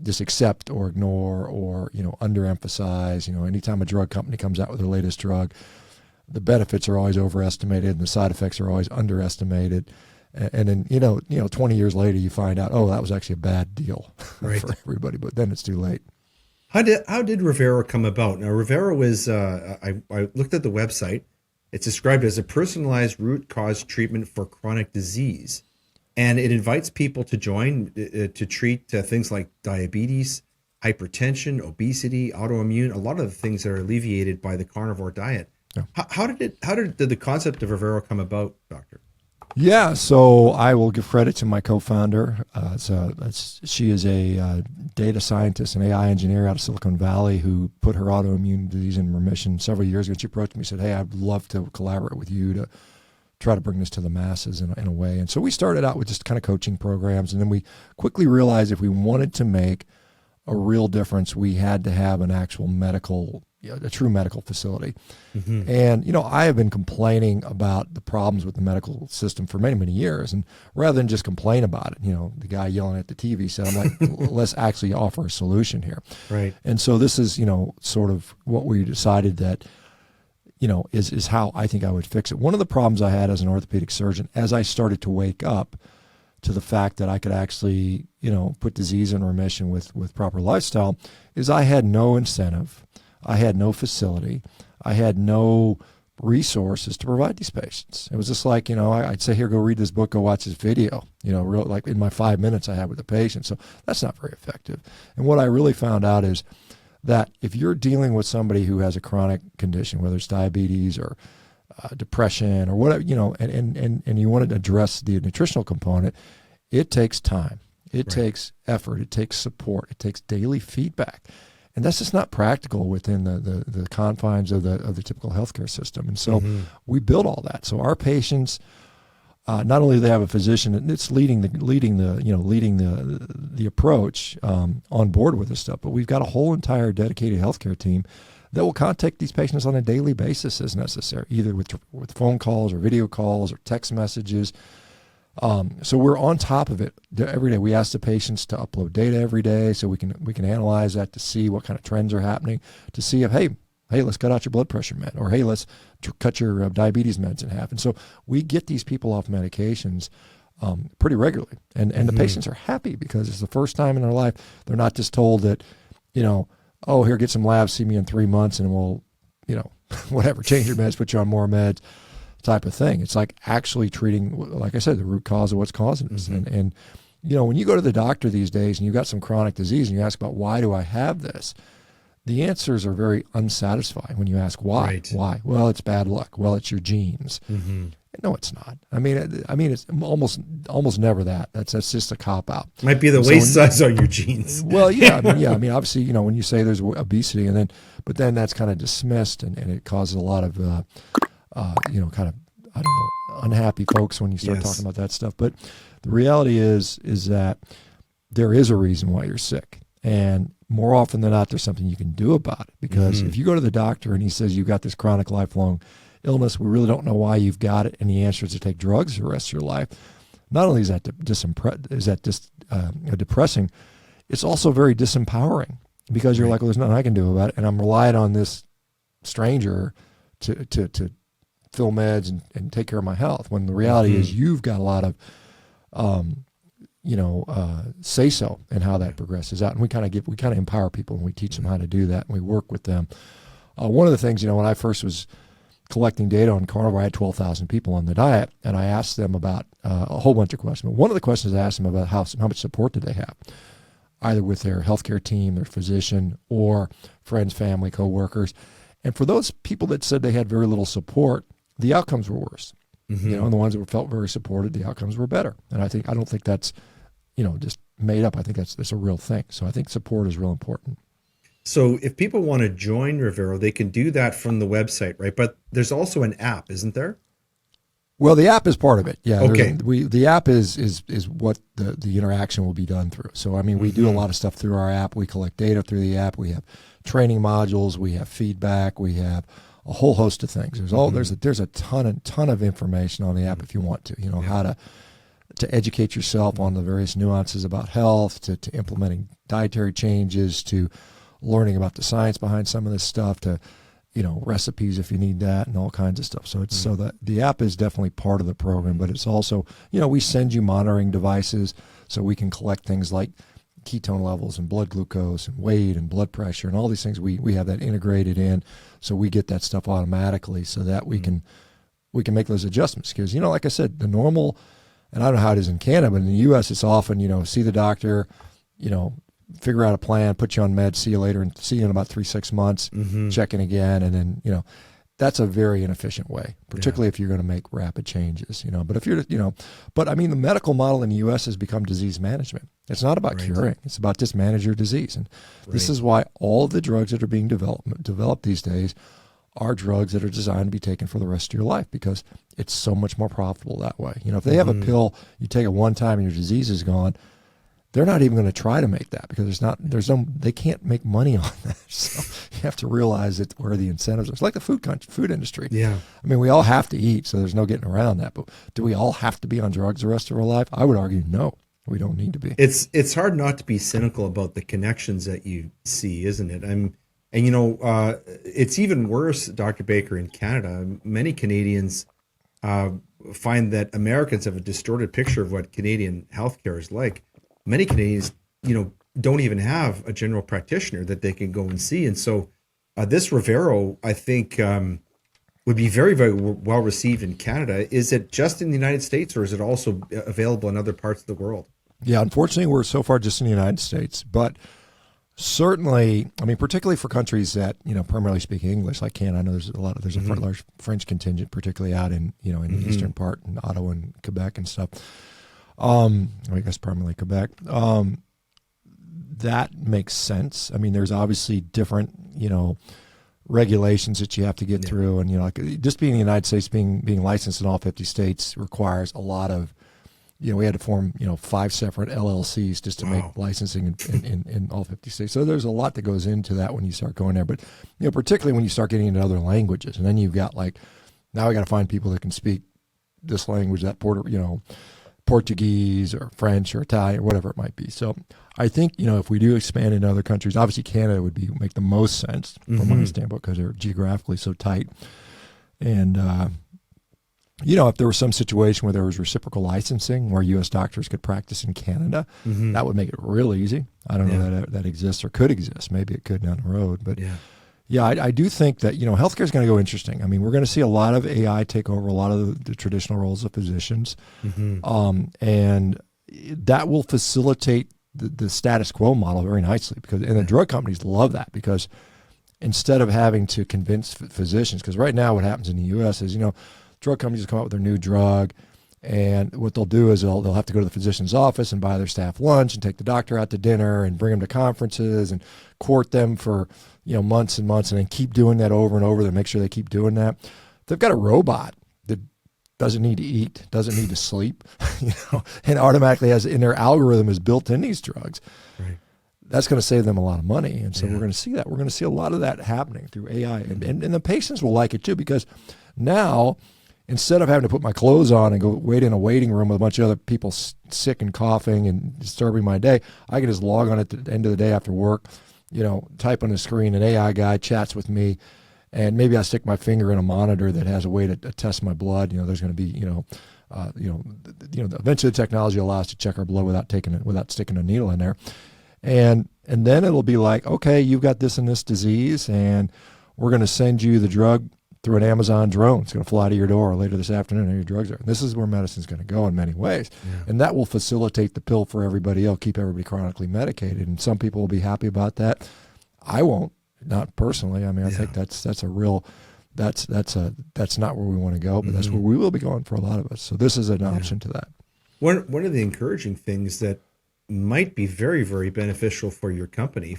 just accept or ignore or underemphasize. Anytime a drug company comes out with their latest drug, the benefits are always overestimated and the side effects are always underestimated. And then 20 years later you find out, oh, that was actually a bad deal for everybody, but then it's too late. How did Rivero come about? Now, Rivero is, I looked at the website. It's described as a personalized root cause treatment for chronic disease. And it invites people to join to treat things like diabetes, hypertension, obesity, autoimmune, a lot of the things that are alleviated by the carnivore diet. Yeah. How did the concept of Rivero come about, Doctor? Yeah, so I will give credit to my co-founder. She is a data scientist and AI engineer out of Silicon Valley who put her autoimmune disease in remission several years ago. She approached me and said, hey, I'd love to collaborate with you to try to bring this to the masses in a way. And so we started out with just kind of coaching programs, and then we quickly realized if we wanted to make a real difference, we had to have an actual a true medical facility. And, I have been complaining about the problems with the medical system for many, many years. And rather than just complain about it, the guy yelling at the TV said, I'm like, let's actually offer a solution here. Right. And so this is, sort of what we decided that, is how I think I would fix it. One of the problems I had as an orthopedic surgeon, as I started to wake up to the fact that I could actually, put disease in remission with proper lifestyle, is I had no incentive. I had no facility. I had no resources to provide these patients. It was just like, I'd say, here, go read this book, go watch this video, real like in my 5 minutes I had with the patient. So that's not very effective. And what I really found out is that if you're dealing with somebody who has a chronic condition, whether it's diabetes or depression or whatever, and you want to address the nutritional component, it takes time. It takes effort. It takes support. It takes daily feedback. And that's just not practical within the confines of the typical healthcare system. And so we build all that. So our patients, not only do they have a physician that's leading the approach on board with this stuff, but we've got a whole entire dedicated healthcare team that will contact these patients on a daily basis as necessary, either with phone calls or video calls or text messages. So we're on top of it every day. We ask the patients to upload data every day so we can analyze that to see what kind of trends are happening, to see if, hey, let's cut out your blood pressure med, or hey, let's cut your diabetes meds in half. And so we get these people off medications pretty regularly. And the patients are happy because it's the first time in their life they're not just told that, oh, here, get some labs, see me in 3 months, and we'll, whatever, change your meds, put you on more meds, type of thing. It's like actually treating, like I said, the root cause of what's causing this. And when you go to the doctor these days and you've got some chronic disease and you ask about why do I have this, the answers are very unsatisfying when you ask why. Right. Why? Well, it's bad luck. Well, it's your genes. No, it's not. I mean, it's almost never that. That's just a cop out. Might be the waist size on your genes. Well, yeah. I mean, obviously, when you say there's obesity, but then that's kind of dismissed, and it causes a lot of, kind of, I don't know, unhappy folks when you start talking about that stuff. But the reality is that there is a reason why you're sick, and more often than not, there's something you can do about it. Because if you go to the doctor and he says you've got this chronic lifelong illness, we really don't know why you've got it, and the answer is to take drugs the rest of your life. Not only is that depressing, it's also very disempowering, because you're like, well, there's nothing I can do about it, and I'm relying on this stranger to fill meds and take care of my health. When the reality is you've got a lot of say so in how that progresses out, and we kind of empower people, and we teach them how to do that, and we work with them. One of the things, when I first was collecting data on carnivore, I had 12,000 people on the diet, and I asked them about a whole bunch of questions. But one of the questions I asked them about how much support did they have, either with their healthcare team, their physician, or friends, family, coworkers. And for those people that said they had very little support, the outcomes were worse. And the ones that felt very supported, the outcomes were better. And I don't think that's, just made up. I think that's a real thing. So I think support is real important. So if people want to join Revero, they can do that from the website, right? But there's also an app, isn't there? Well, the app is part of it. Yeah. Okay. The app is what the interaction will be done through. So, I mean, we do a lot of stuff through our app. We collect data through the app. We have training modules. We have feedback. We have a whole host of things. There's a ton of information on the app if you want to, how to educate yourself on the various nuances about health, to implementing dietary changes, to learning about the science behind some of this stuff, to recipes if you need that, and all kinds of stuff. So it's so that the app is definitely part of the program, but it's also, we send you monitoring devices so we can collect things like ketone levels and blood glucose and weight and blood pressure and all these things. We have that integrated in, so we get that stuff automatically so that we can make those adjustments. Because, like I said, the normal, and I don't know how it is in Canada, but in the U.S. it's often, see the doctor, figure out a plan, put you on meds, see you later, and see you in about 3-6 months, check in again, and then, that's a very inefficient way, particularly if you're going to make rapid changes, But if you're, but I mean, the medical model in the U.S. has become disease management. It's not about curing. It's about just manage your disease. And this is why all of the drugs that are being developed these days are drugs that are designed to be taken for the rest of your life, because it's so much more profitable that way. If they have a pill, you take it one time and your disease is gone, they're not even going to try to make that, because they can't make money on that. So you have to realize that where the incentives are. It's like the food industry. Yeah. I mean, we all have to eat, so there's no getting around that. But do we all have to be on drugs the rest of our life? I would argue no, we don't need to be. It's hard not to be cynical about the connections that you see, isn't it? It's even worse, Dr. Baker, in Canada. Many Canadians find that Americans have a distorted picture of what Canadian healthcare is like. Many Canadians, don't even have a general practitioner that they can go and see. And so this Revero, I think, would be very, very well received in Canada. Is it just in the United States, or is it also available in other parts of the world? Yeah, unfortunately, we're so far just in the United States. But Certainly, I mean, particularly for countries that, primarily speak English, like Canada. I know there's a large French contingent, particularly out in, in the eastern part, in Ottawa and Quebec and stuff. I guess primarily Quebec. That makes sense. I mean, there's obviously different, regulations that you have to get through, and like just being in the United States, being licensed in all 50 states requires a lot of, we had to form 5 separate LLCs just to make licensing in all 50 states. So there's a lot that goes into that when you start going there. But particularly when you start getting into other languages, and then you've got now I got to find people that can speak this language, that Portuguese or French or Italian or whatever it might be. So I think, if we do expand into other countries, obviously Canada would make the most sense from my standpoint because they're geographically so tight. And, if there was some situation where there was reciprocal licensing where U.S. doctors could practice in Canada, that would make it real easy. I don't know that exists or could exist. Maybe it could down the road. But I do think that, healthcare is going to go interesting. I mean, we're going to see a lot of AI take over a lot of the traditional roles of physicians. And that will facilitate the status quo model very nicely and the drug companies love that because instead of having to convince physicians, because right now what happens in the U.S. is, drug companies come out with their new drug, and what they'll do is they'll have to go to the physician's office and buy their staff lunch and take the doctor out to dinner and bring them to conferences and court them for months and months, and then keep doing that over and over to make sure they keep doing that. If they've got a robot that doesn't need to eat, doesn't need to sleep, and automatically has in their algorithm is built in these drugs. Right. That's going to save them a lot of money. And so we're going to see that. We're going to see a lot of that happening through AI. And the patients will like it too, because now, instead of having to put my clothes on and go wait in a waiting room with a bunch of other people sick and coughing and disturbing my day, I can just log on at the end of the day after work, type on the screen, an AI guy chats with me, and maybe I stick my finger in a monitor that has a way to test my blood. There's going to be, eventually the technology allows us to check our blood without sticking a needle in there. And then it'll be like, okay, you've got this and this disease, and we're going to send you the drug through an Amazon drone. It's going to fly to your door later this afternoon, and your drugs are. And this is where medicine's going to go in many ways. And that will facilitate the pill for everybody else, keep everybody chronically medicated. And some people will be happy about that. I won't, not personally. I mean, I think that's not where we want to go, but that's where we will be going for a lot of us. So this is an option to that. One of the encouraging things that might be very, very beneficial for your company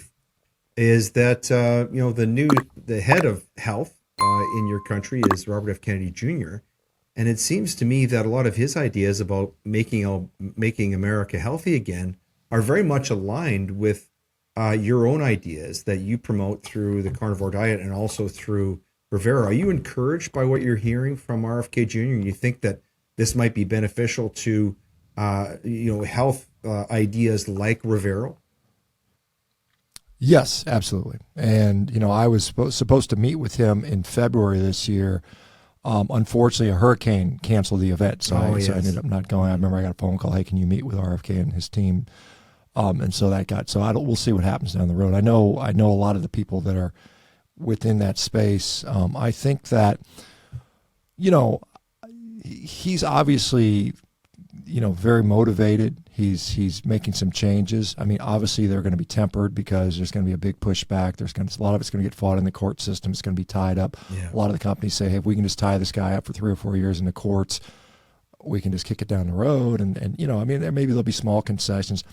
is that the head of health in your country is Robert F. Kennedy Jr., and it seems to me that a lot of his ideas about making America healthy again are very much aligned with your own ideas that you promote through the Carnivore Diet and also through Revero. Are you encouraged by what you're hearing from RFK Jr., and you think that this might be beneficial to health ideas like Rivero? Yes, absolutely. And, I was supposed to meet with him in February this year. Unfortunately, a hurricane canceled the event, so I ended up not going. I remember I got a phone call, hey, can you meet with RFK and his team? And so we'll see what happens down the road. I know a lot of the people that are within that space. I think that, he's obviously, very motivated. He's making some changes. I mean, obviously they're going to be tempered because there's going to be a big pushback. A lot of it's going to get fought in the court system. It's going to be tied up. A lot of the companies say, hey, if we can just tie this guy up for 3 or 4 years in the courts, we can just kick it down the road. And there'll be small concessions.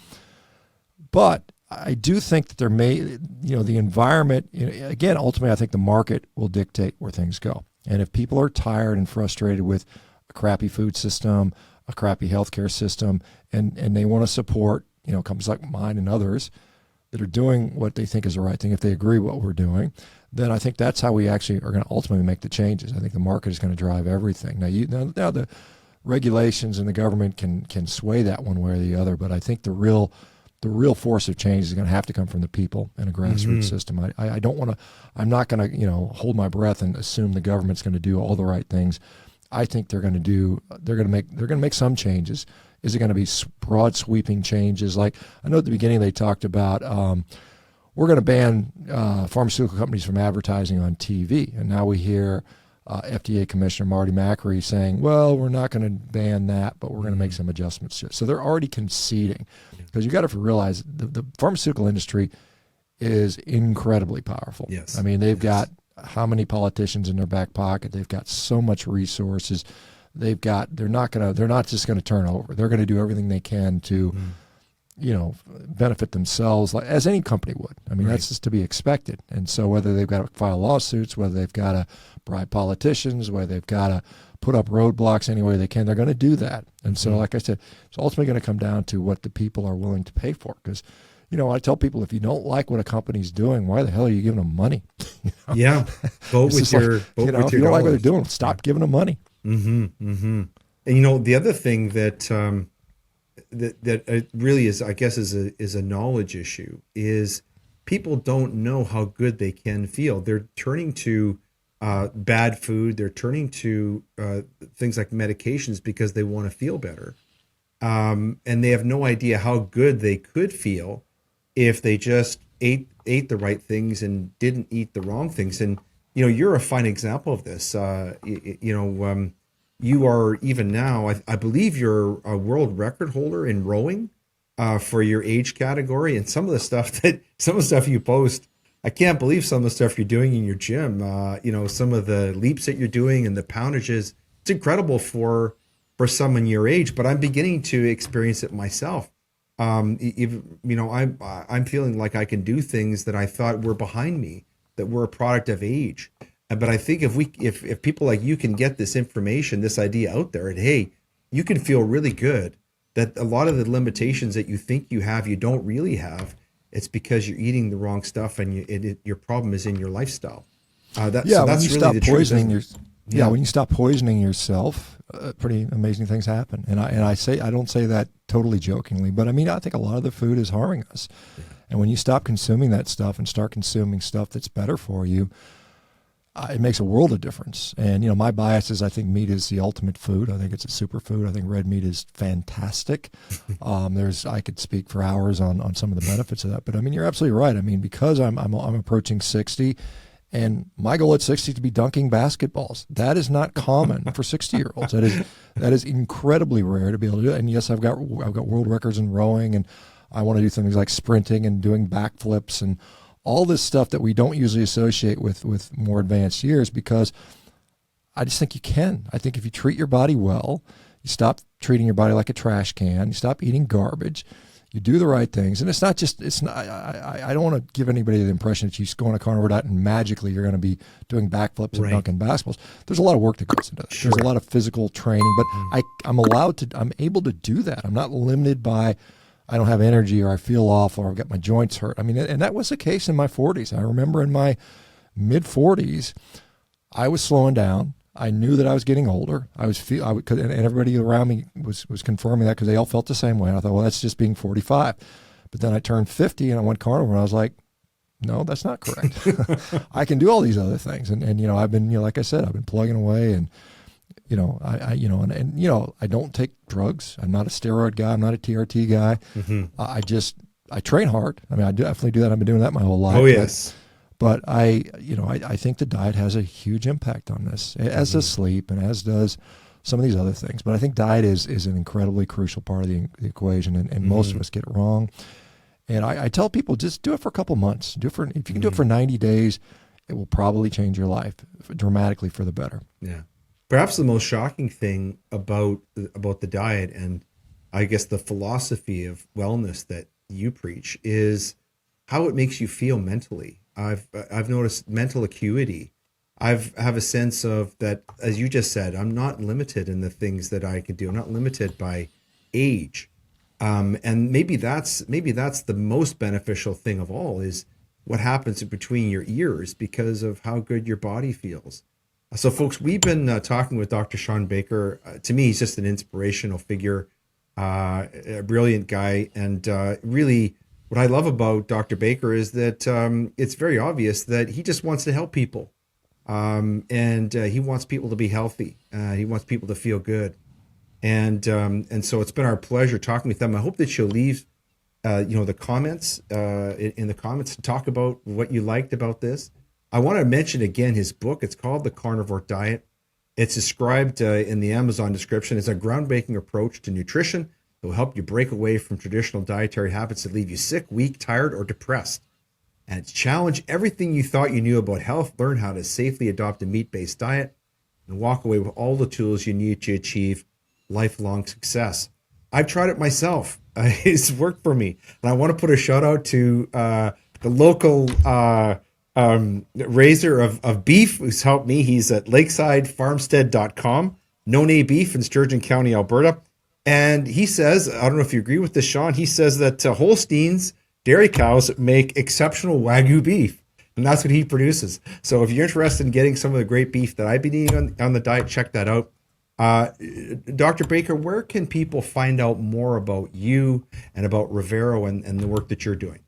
But I do think that there may, the environment, again, ultimately I think the market will dictate where things go. And if people are tired and frustrated with a crappy food system, a crappy healthcare system, and they want to support, companies like mine and others that are doing what they think is the right thing, if they agree with what we're doing, then I think that's how we actually are going to ultimately make the changes. I think the market is going to drive everything. Now the regulations and the government can sway that one way or the other, but I think the real force of change is going to have to come from the people in a grassroots system. I'm not going to, hold my breath and assume the government's going to do all the right things. I think they're going to make some changes. Is it going to be broad sweeping changes? Like, I know at the beginning they talked about, we're going to ban pharmaceutical companies from advertising on TV. And now we hear FDA Commissioner Marty Makary saying, well, we're not going to ban that, but we're going to make some adjustments to it. So they're already conceding, because you got to realize the pharmaceutical industry is incredibly powerful. Yes. I mean, they've got how many politicians in their back pocket? They've got so much resources. They're not just going to turn over. They're going to do everything they can to, benefit themselves, like as any company would. I mean, that's just to be expected. And so whether they've got to file lawsuits, whether they've got to bribe politicians, whether they've got to put up roadblocks any way they can, they're going to do that. And so, like I said, it's ultimately going to come down to what the people are willing to pay for. Because, I tell people, if you don't like what a company's doing, why the hell are you giving them money? Yeah, vote with your if you don't like what they're doing, stop giving them money. And the other thing that that really is, I guess, is a knowledge issue is people don't know how good they can feel. They're turning to bad food. They're turning to things like medications because they want to feel better, and they have no idea how good they could feel if they just ate the right things and didn't eat the wrong things. And you're a fine example of this. You are even now, I believe you're a world record holder in rowing for your age category. And some of the stuff you post, I can't believe some of the stuff you're doing in your gym. Some of the leaps that you're doing and the poundages, it's incredible for someone your age, but I'm beginning to experience it myself. I'm feeling like I can do things that I thought were behind me, that were a product of age. But I think if people like you can get this information, this idea out there, and hey, you can feel really good that a lot of the limitations that you think you have, you don't really have. It's because you're eating the wrong stuff, and your problem is in your lifestyle. When you stop poisoning yourself, pretty amazing things happen. And I don't say that totally jokingly, but I mean, I think a lot of the food is harming us. Yeah. And when you stop consuming that stuff and start consuming stuff that's better for you, it makes a world of difference. And, my bias is I think meat is the ultimate food. I think it's a superfood. I think red meat is fantastic. I could speak for hours on some of the benefits of that. But, I mean, you're absolutely right. I mean, because I'm approaching 60, and my goal at 60 is to be dunking basketballs. That is not common for 60-year-olds. That is incredibly rare to be able to do it. And, yes, I've got world records in rowing, and I want to do things like sprinting and doing backflips and all this stuff that we don't usually associate with more advanced years, because I just think you can. I think if you treat your body well, you stop treating your body like a trash can, you stop eating garbage, you do the right things. And I don't want to give anybody the impression that you go on a carnivore diet and magically you're going to be doing backflips and dunking basketballs. There's a lot of work that goes into that. Sure. There's a lot of physical training, but I'm able to do that. I'm not limited by, I don't have energy, or I feel off, or I've got my joints hurt. I mean, and that was the case in my 40s. I remember in my mid 40s, I was slowing down. I knew that I was getting older. And everybody around me was confirming that, because they all felt the same way. And I thought, well, that's just being 45. But then I turned 50 and I went carnivore, and I was like, no, that's not correct. I can do all these other things. And I've been, like I said, I've been plugging away, and I don't take drugs. I'm not a steroid guy. I'm not a TRT guy. Mm-hmm. I train hard. I mean, I definitely do that. I've been doing that my whole life. Oh, yes. But I think the diet has a huge impact on this, as does sleep, and as does some of these other things. But I think diet is an incredibly crucial part of the equation, and most of us get it wrong. And I tell people, just do it for a couple months. If you can do it for 90 days, it will probably change your life dramatically for the better. Yeah. Perhaps the most shocking thing about the diet, and I guess the philosophy of wellness that you preach, is how it makes you feel mentally. I've noticed mental acuity. I have a sense of that, as you just said, I'm not limited in the things that I can do. I'm not limited by age, and maybe that's the most beneficial thing of all, is what happens between your ears because of how good your body feels. So, folks, we've been talking with Dr. Shawn Baker. To me, he's just an inspirational figure, a brilliant guy. And really, what I love about Dr. Baker is that it's very obvious that he just wants to help people. And he wants people to be healthy. He wants people to feel good. And so it's been our pleasure talking with them. I hope that you'll leave the comments in the comments to talk about what you liked about this. I want to mention again his book. It's called The Carnivore Diet. It's described in the Amazon description as a groundbreaking approach to nutrition that will help you break away from traditional dietary habits that leave you sick, weak, tired, or depressed. and it's challenge everything you thought you knew about health, learn how to safely adopt a meat-based diet, and walk away with all the tools you need to achieve lifelong success. I've tried it myself. It's worked for me. And I want to put a shout out to the local raiser of beef who's helped me. He's at lakesidefarmstead.com, No-Nay Beef in Sturgeon County, Alberta. And he says, I don't know if you agree with this, Shawn, he says that Holsteins dairy cows make exceptional Wagyu beef. And that's what he produces. So if you're interested in getting some of the great beef that I've been eating on the diet, check that out. Dr. Baker, where can people find out more about you and about Rivero and the work that you're doing?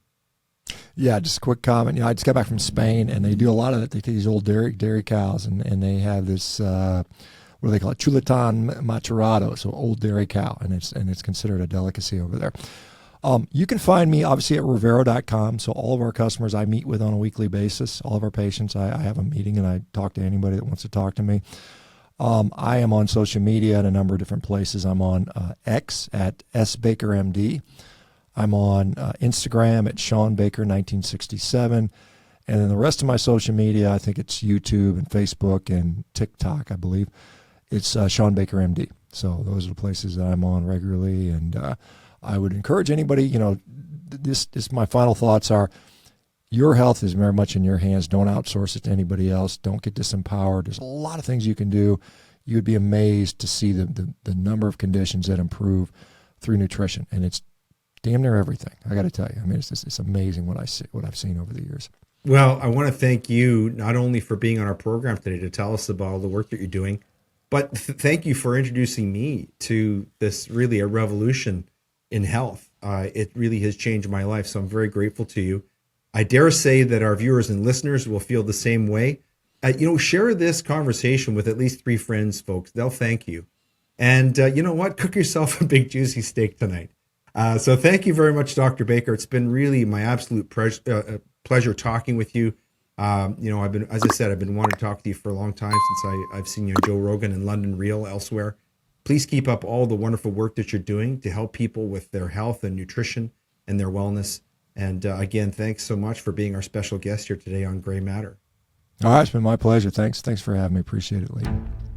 Yeah, just a quick comment. I just got back from Spain, and they do a lot of that. They take these old dairy cows, and they have this what do they call it, chuletón macerado, so old dairy cow, and it's considered a delicacy over there. You can find me obviously at Rivero.com. So all of our customers I meet with on a weekly basis, all of our patients, I have a meeting and I talk to anybody that wants to talk to me. I am on social media in a number of different places. I'm on X at SBakerMD. I'm on Instagram at Shawn Baker 1967. And then the rest of my social media, I think it's YouTube and Facebook and TikTok, I believe. It's Shawn Baker MD. So those are the places that I'm on regularly. And I would encourage anybody, this my final thoughts are, your health is very much in your hands. Don't outsource it to anybody else. Don't get disempowered. There's a lot of things you can do. You would be amazed to see the number of conditions that improve through nutrition. And it's damn near everything. I got to tell you. I mean, it's amazing what I've seen over the years. Well, I want to thank you not only for being on our program today to tell us about all the work that you're doing, but thank you for introducing me to this really a revolution in health. It really has changed my life. So I'm very grateful to you. I dare say that our viewers and listeners will feel the same way. Share this conversation with at least 3 friends, folks. They'll thank you. And you know what? Cook yourself a big juicy steak tonight. So thank you very much, Dr. Baker. It's been really my absolute pleasure talking with you. I've been wanting to talk to you for a long time since I've seen you on Joe Rogan and London Real elsewhere. Please keep up all the wonderful work that you're doing to help people with their health and nutrition and their wellness. And again, thanks so much for being our special guest here today on Gray Matter. All right, it's been my pleasure. Thanks for having me. Appreciate it, Leighton.